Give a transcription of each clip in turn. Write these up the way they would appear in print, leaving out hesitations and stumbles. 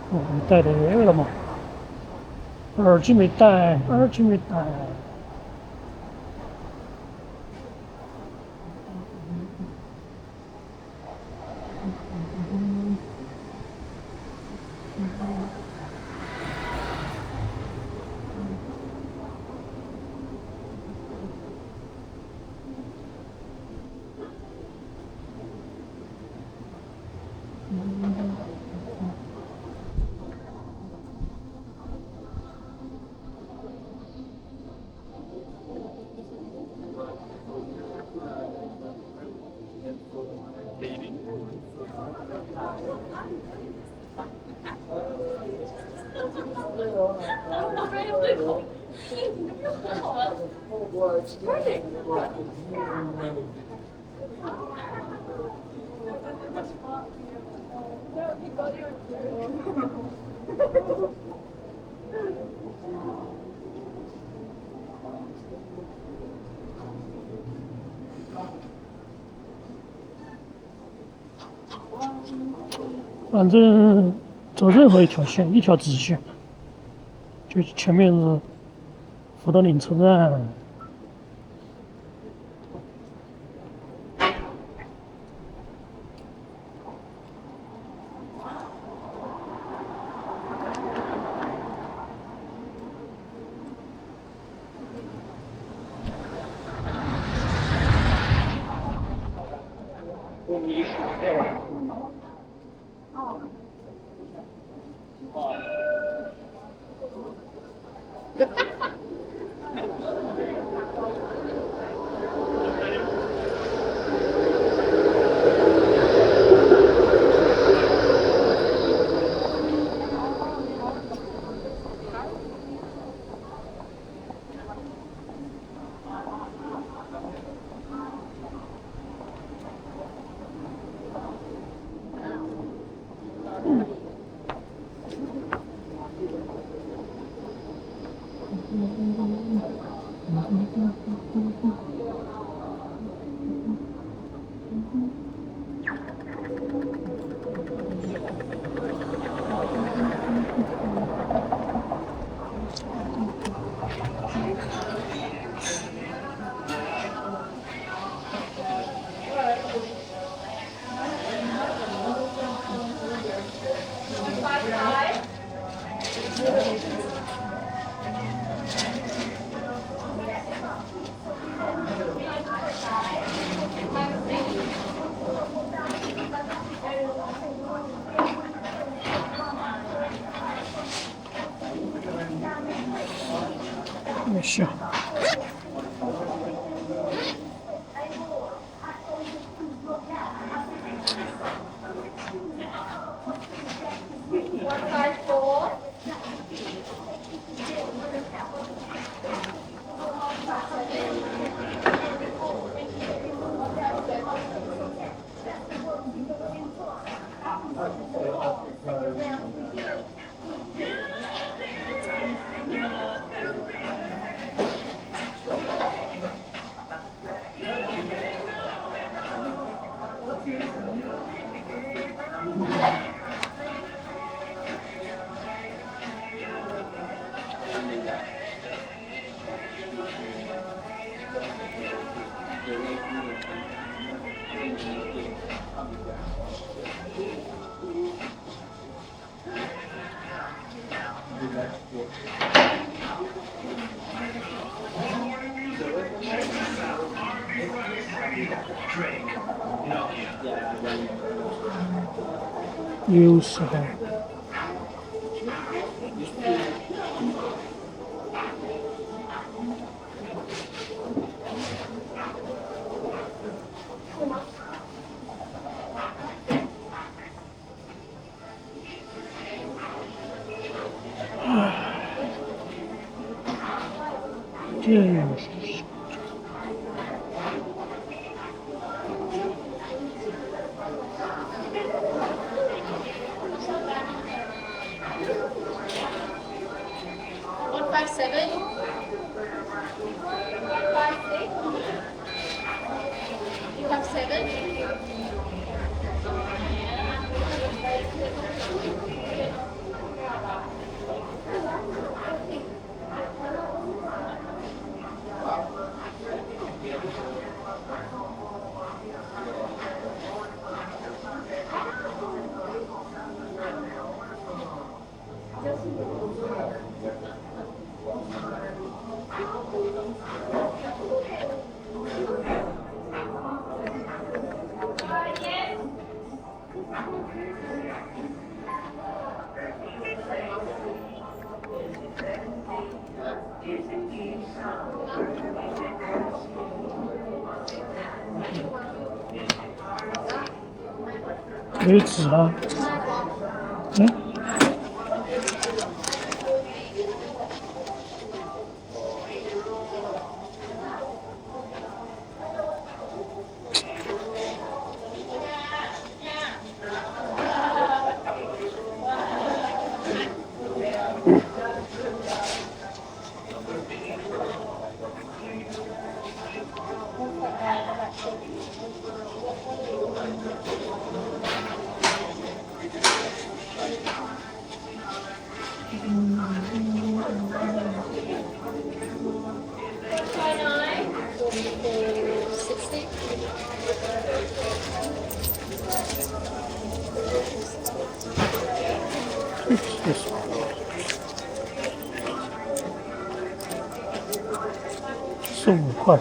哦，你带的那个了吗？耳机没带，耳机没带。反正走任何一条线，一条直线，就前面是福德岭车站。行。60号。这 157. 156. You have 7.没有纸了。嗯，就是15块。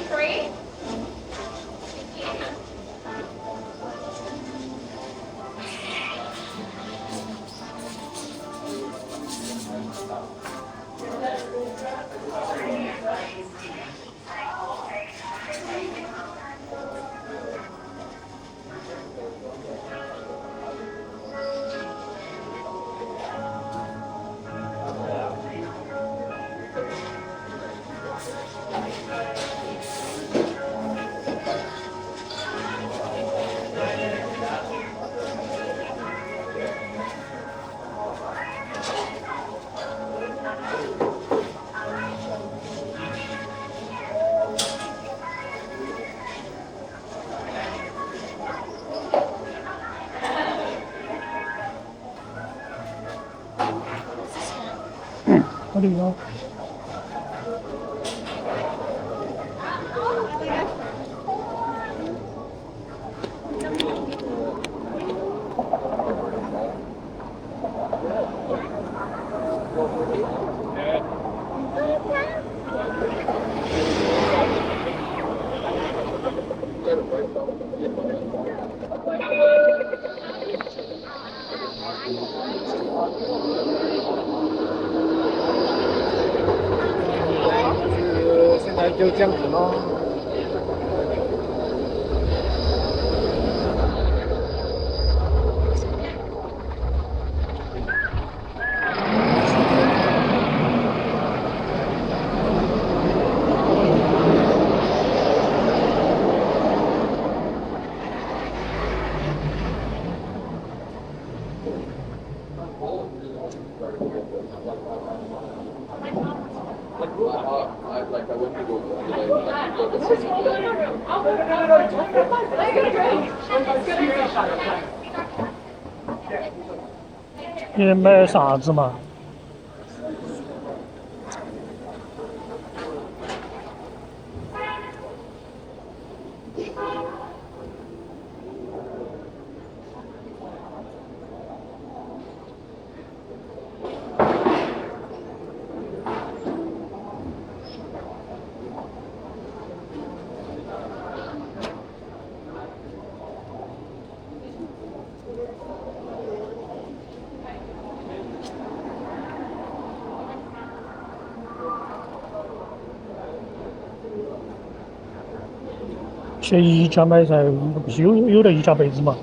Free? 哪里有？现在就这样子咯。你买啥子嘛？去宜家买噻，不是有的宜家被子嘛？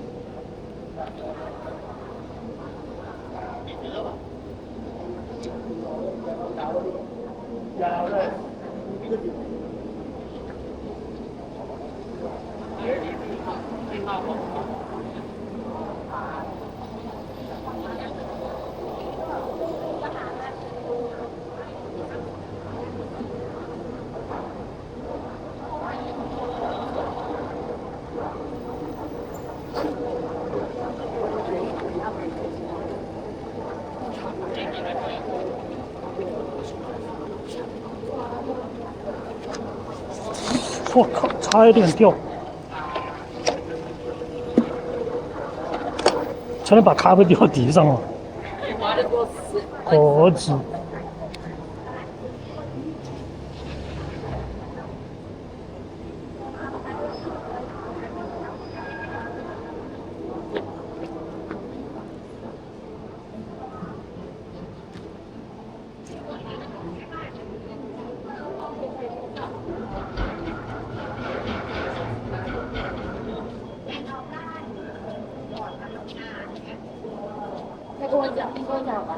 我靠，差一点掉，差点把咖啡掉地上了。鸽子。再跟我讲吧。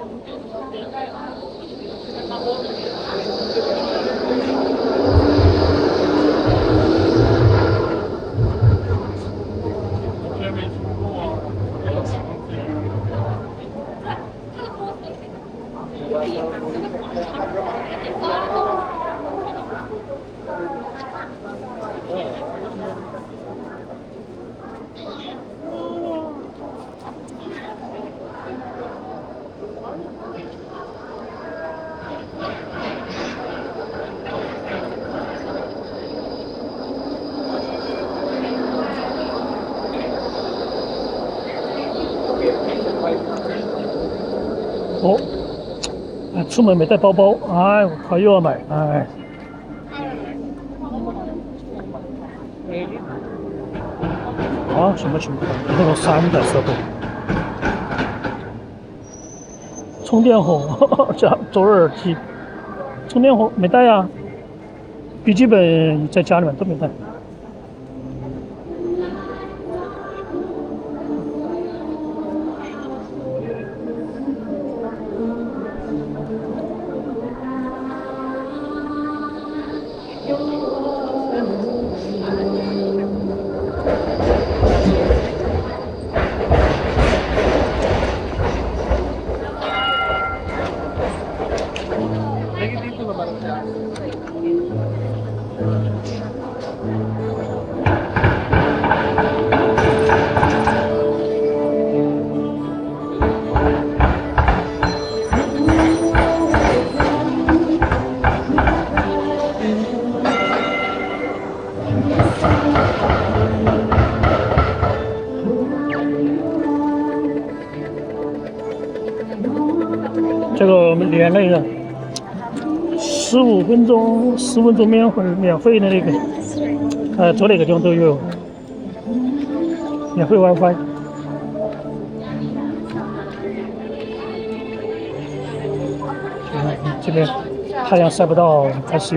哦，哎，出门没带包包，哎，我靠，又要买，哎。啊，什么情况？那种3代设备，充电盒加左耳机，充电盒没带呀，笔记本在家里面都没带。这个连那个15分钟免费的那个，左哪个地方都有免费 WiFi。这边太阳晒不到，还是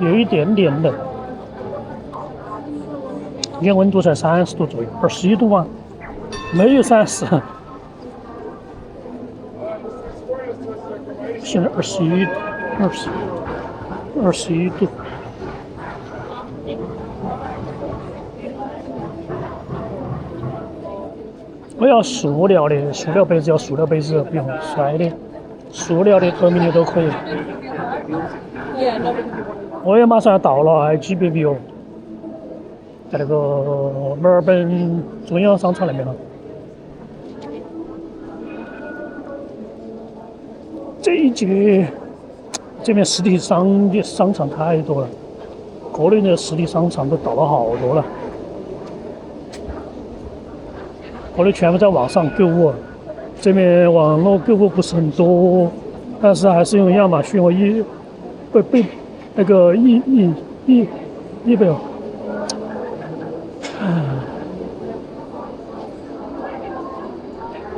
有一点点冷。今天温度才30度左右，21度啊，没有30。现在21度。我要塑料的，塑料杯子要塑料杯子，不用摔的，塑料的、透明的都可以。我也马上要到了，还有几百米哦。在那个墨尔本中央商场那边了。这一届这边实体商场太多了，国内的实体商场都倒了好多了，国内全部在网上购物，这边网络购物不是很多，但是还是用亚马逊和那个易贝尔。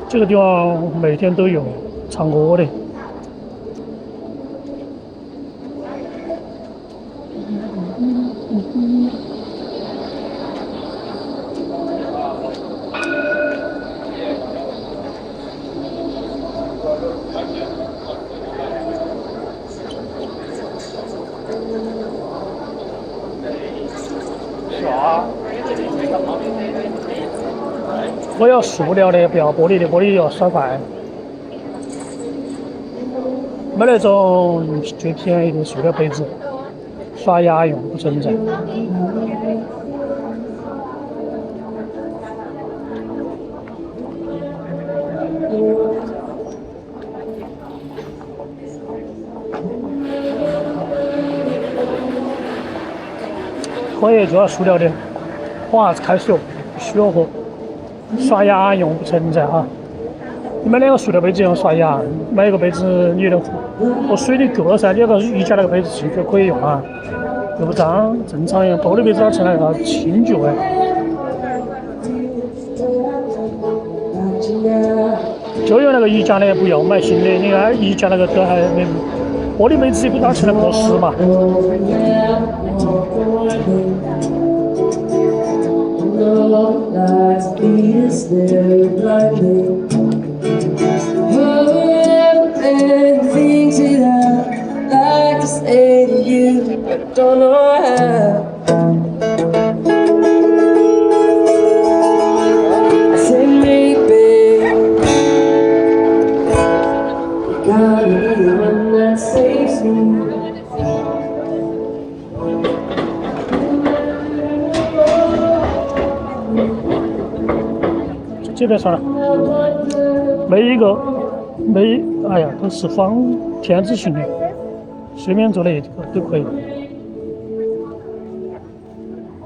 这个地方每天都有唱歌的。我要塑料的，不要玻璃的，玻璃要2块。买那种最便宜的塑料杯子，刷牙用不存在。喝也就要塑料的，喝啥子开水不需要喝。刷牙用不存在哈，你买2个塑料杯子用刷牙，买一个杯子你能喝水的够了噻，你那个宜家那个杯子进去可以用啊，又不脏，正常用玻璃杯子哪成那个清洁哎。就用那个宜家的，不要买新的，你看宜家那个都还没玻璃杯子也不哪成那么湿嘛。Lights be still blinding. And things that I like to say to you, but I don't know how. I say maybe you gotta be the one that saves me. 这边算了，哎呀，都是田字形的，随便做的都可以。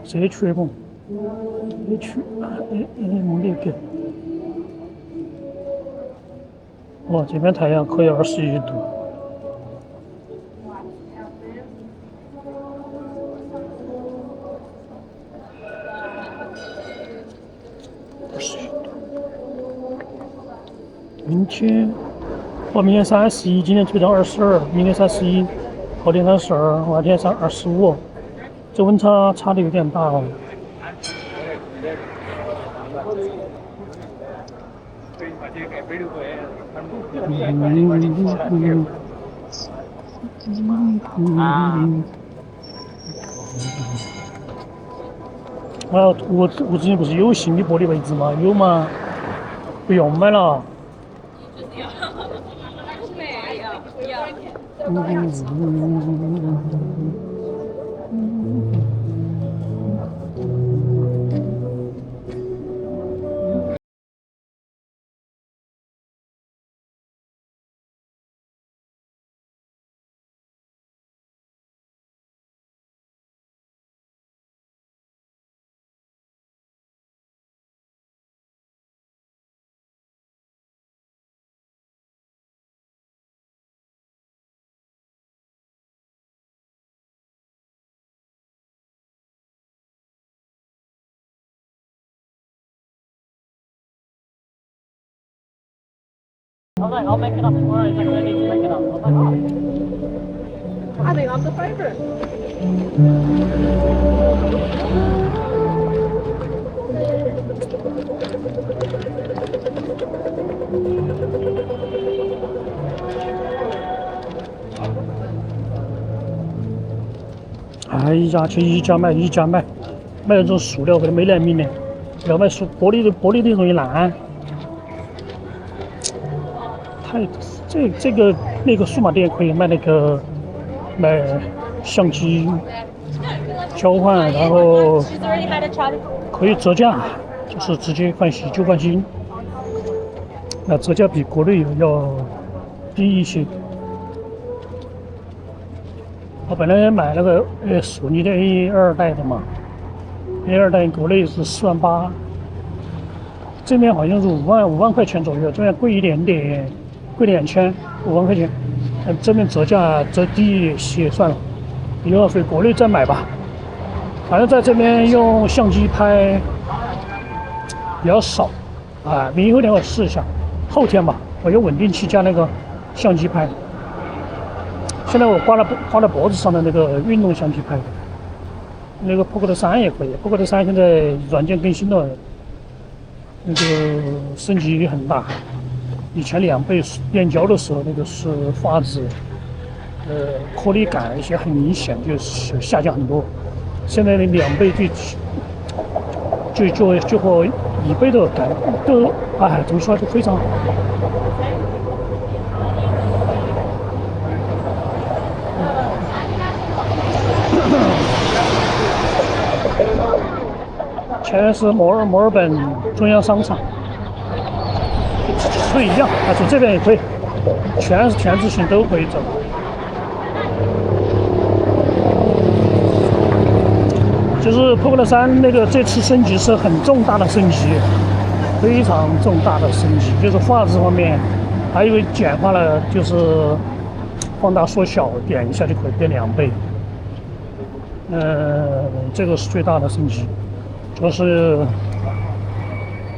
社区梦，社区，梦的给。哇，这边太阳可以21度。明天31，今天最到22，明天31，后天32，后天25，这温差差的有点大哦。我之前不是有新的玻璃杯子吗？有吗？不用买了。I was like, I'll make it up tomorrow. He's like, I need to make it up. I was like, oh. I think I'm the favourite.哎呀，去宜家买那种塑料或者美莱米的，不要买玻璃的容易烂。这个那个数码店可以卖相机交换，然后可以折价，就是直接换新就换新。那折价比国内要低一些。我本来买那个索尼的 A2 代的嘛，A2 代国内是48000，这边好像是5万块钱左右，这边贵一点点，贵2000，5万块钱。这边折价折低一些算了，以后回国内再买吧。反正在这边用相机拍比较少啊，明后天我试一下，后天吧，我用稳定器加那个相机拍。现在我挂在脖子上的那个运动相机拍的，那个 Pocket 3也可以。Pocket 3现在软件更新了，那个升级很大。以前2倍变焦的时候，那个是画质，颗粒感一些很明显，就是下降很多。现在的2倍就和1倍的感都，哎，怎么说就非常好。前面是墨尔本中央商场，不一样，走这边也可以，全是田字形都可以走。就是 Pocket 3那个这次升级是很重大的升级，非常重大的升级，就是画质方面，还有简化了，就是放大缩小，点一下就可以变2倍。这个是最大的升级，主要是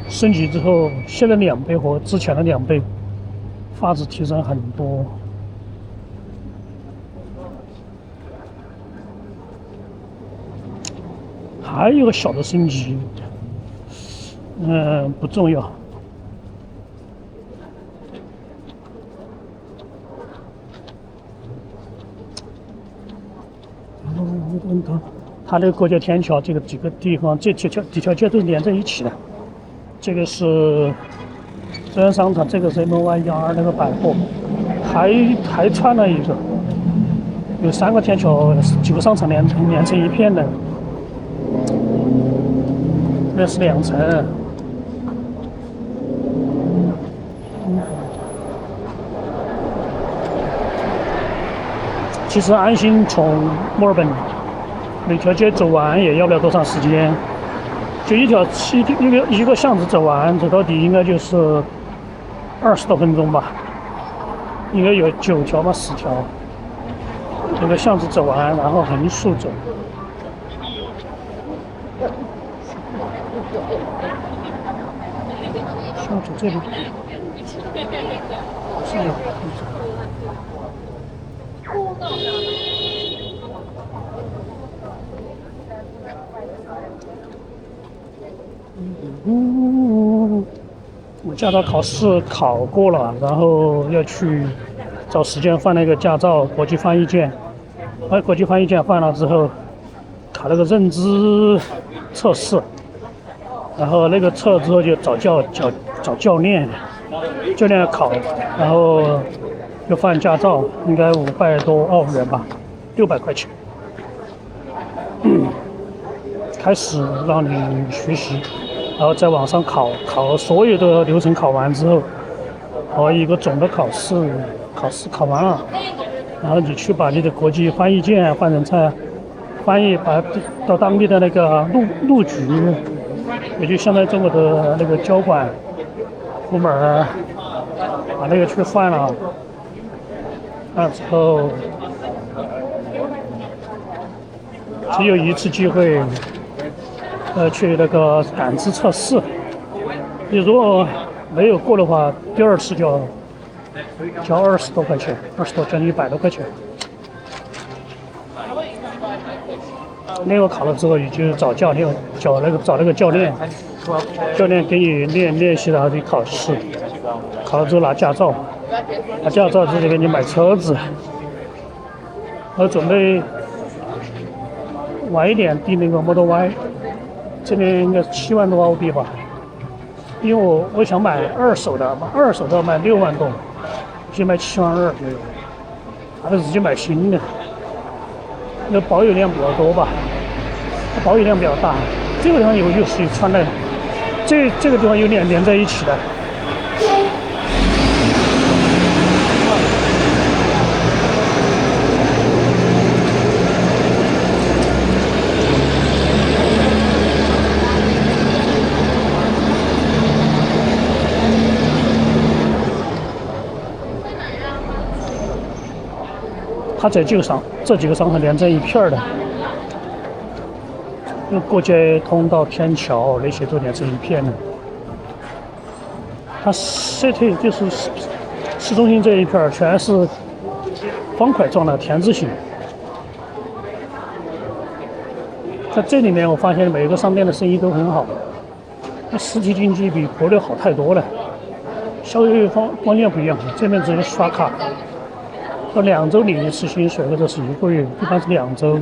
升级之后，现在2倍和之前的2倍，画质提升很多。还有个小的升级，不重要。它那个过桥天桥，这个几个地方，这几条街都是连在一起的。这个是中央商场，这个是 MYR 那个百货，还串了一个，有3个天桥，几个商场连成一片的。这是2层。其实安心从墨尔本每条街走完也要不了多长时间，就一个巷子走完，走到底应该就是20多分钟吧，应该有9条吧10条。这个巷子走完，然后横竖走。向左这边，是的。我驾照考试考过了，然后要去找时间换那个驾照国际翻译件。国际翻译件换了之后，考那个认知测试，然后那个测了之后就找教练考，然后就换驾照，应该500多澳元吧，600块钱。开始让你学习，然后在网上考所有的流程考完之后，和一个总的考试考完了，然后你去把你的国际翻译件换成菜，翻译把到当地的那个路局，也就相当于中国的那个交管部门，把那个去换了，那之后只有一次机会。去那个感知测试，你如果没有过的话，第2次就要交20多块钱，20多将近100多块钱。那个考了之后，你就找教练，找那个教练给你练习，然后你考试，考了之后拿驾照，拿驾照之后就给你买车子。我准备晚一点订那个 Model Y。这边应该7万多澳币吧，因为我想买二手的卖6万多，先卖7万2，还是直接买新的，那保有量比较多吧。它保有量比较大。这个地方有水穿的，这个地方有连在一起的。它这几个商场连在一片的，有过街通道、天桥那些都连成一片的。它city就是市中心这一片全是方块状的田字形。在这里面，我发现每个商店的生意都很好，那实体经济比国内好太多了。消费观念不一样，这边只有刷卡。要2周领一次薪水，或者是1个月，一般是2周。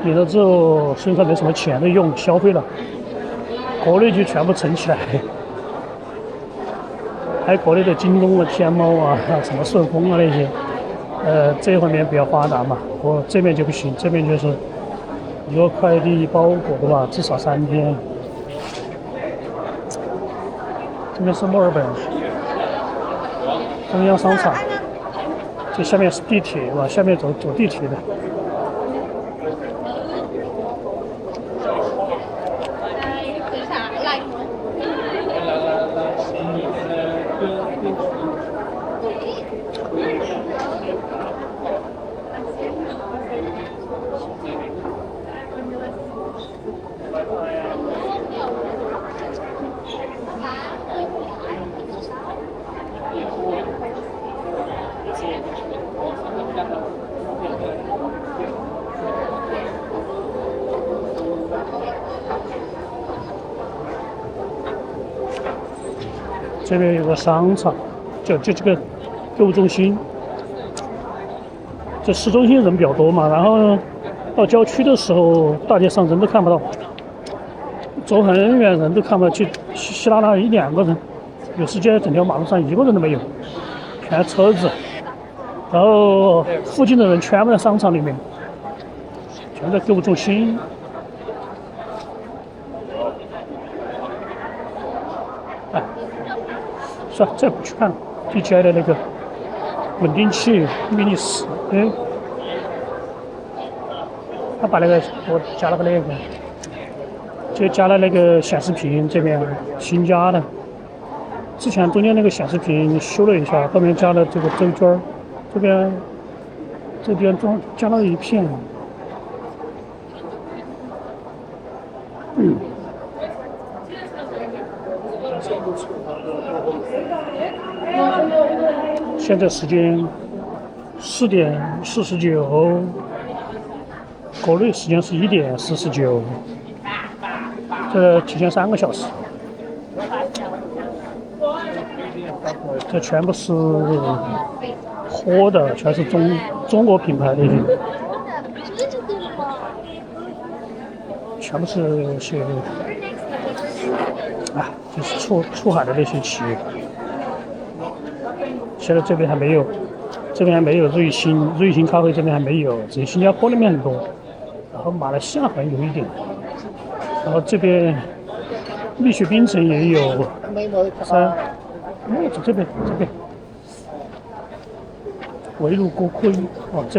领了之后，身上没什么钱的用，消费了，国内就全部存起来。还有国内的京东啊、天猫啊、什么顺丰啊那些，这方面比较发达嘛。我这边就不行，这边就是一个快递包裹的话，至少3天。这边是墨尔本中央商场。这下面是地铁，往下面走地铁的。这边有个商场，就这个购物中心。这市中心人比较多嘛，然后到郊区的时候，大街上人都看不到，走很远人都看不到，就稀拉拉1-2个人，有时间整条马路上1个人都没有，全是车子。然后附近的人全部在商场里面，全在购物中心。哎，算了，再不去看了。DJI 的那个稳定器 Mini 10，他把那个我加了个那个，就加了那个显示屏，这边新加的。之前中间那个显示屏修了一下，后面加了这个周圈儿，这边加了一片。现在时间4点49，国内时间是1点49，这提前3个小时。这全部是活的，全是中国品牌的，全部是些就是出海的那些企业。现在这边还没有，瑞幸咖啡这边还没有，只有新加坡那边很多，然后马来西亚好像有一点，然后这边蜜雪冰城也有，这边围炉锅盔，哦，这。